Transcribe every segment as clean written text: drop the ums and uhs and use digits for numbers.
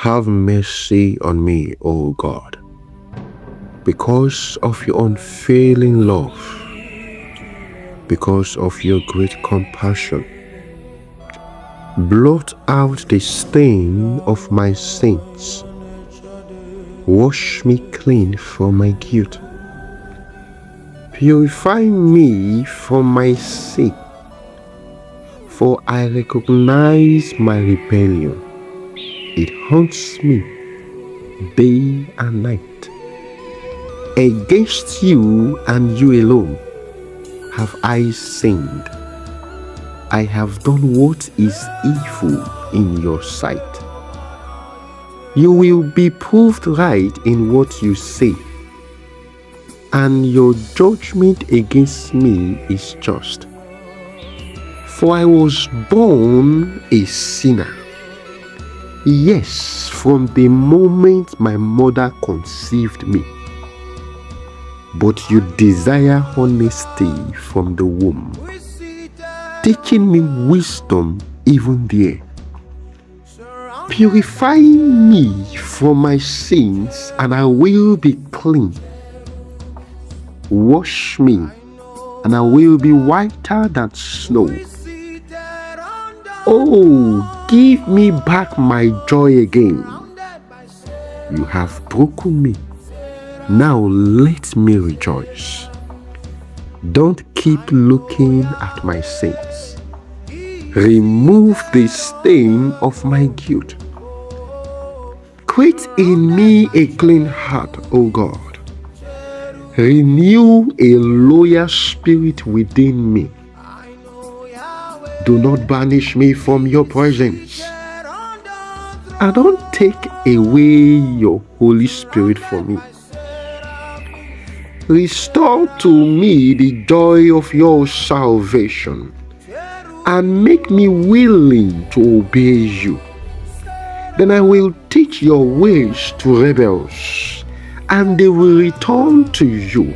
Have mercy on me, O God, because of your unfailing love, because of your great compassion. Blot out the stain of my sins. Wash me clean from my guilt. Purify me from my sin, for I recognize my rebellion. It haunts me day and night. Against you and you alone have I sinned. I have done what is evil in your sight. You will be proved right in what you say, and your judgment against me is just. For I was born a sinner. Yes, from the moment my mother conceived me. But you desire honesty from the womb, teaching me wisdom even there. Purify me from my sins, and I will be clean. Wash me, and I will be whiter than snow. Oh, give me back my joy again. You have broken me. Now let me rejoice. Don't keep looking at my sins. Remove the stain of my guilt. Create in me a clean heart, O God. Renew a loyal spirit within me. Do not banish me from your presence, and don't take away your Holy Spirit from me. Restore to me the joy of your salvation, and make me willing to obey you. Then I will teach your ways to rebels, and they will return to you.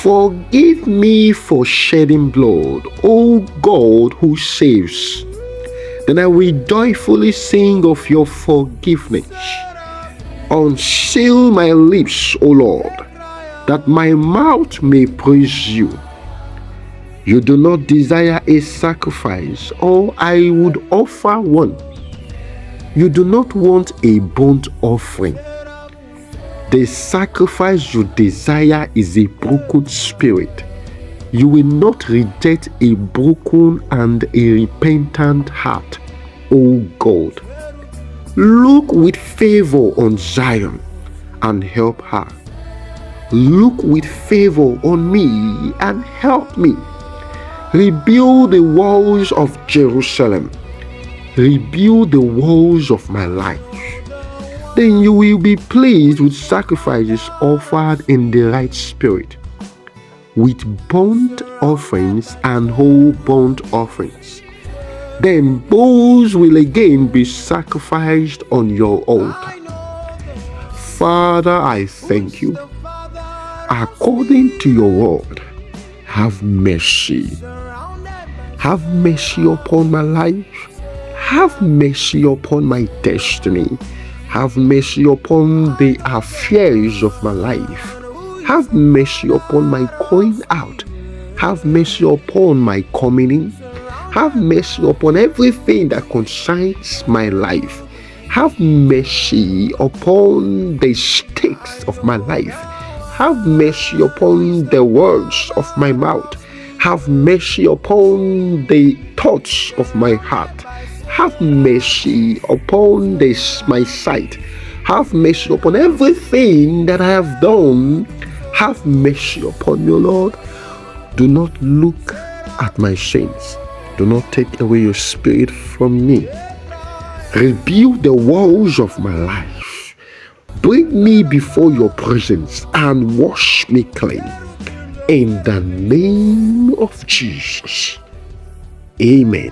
Forgive me for shedding blood, O God who saves. Then I will joyfully sing of your forgiveness. Unseal my lips, O Lord, that my mouth may praise you. You do not desire a sacrifice, or I would offer one. You do not want a burnt offering. The sacrifice you desire is a broken spirit. You will not reject a broken and a repentant heart, O God. Look with favor on Zion and help her. Look with favor on me and help me. Rebuild the walls of Jerusalem. Rebuild the walls of my life. Then you will be pleased with sacrifices offered in the right spirit, with burnt offerings and whole burnt offerings. Then bulls will again be sacrificed on your altar. Father, I thank you. According to your word, have mercy. Have mercy upon my life. Have mercy upon my destiny. Have mercy upon the affairs of my life. Have mercy upon my going out. Have mercy upon my coming in. Have mercy upon everything that concerns my life. Have mercy upon the stakes of my life. Have mercy upon the words of my mouth. Have mercy upon the thoughts of my heart. Have mercy upon my sight. Have mercy upon everything that I have done. Have mercy upon me, Lord. Do not look at my sins. Do not take away your spirit from me. Rebuild the walls of my life. Bring me before your presence and wash me clean. In the name of Jesus. Amen.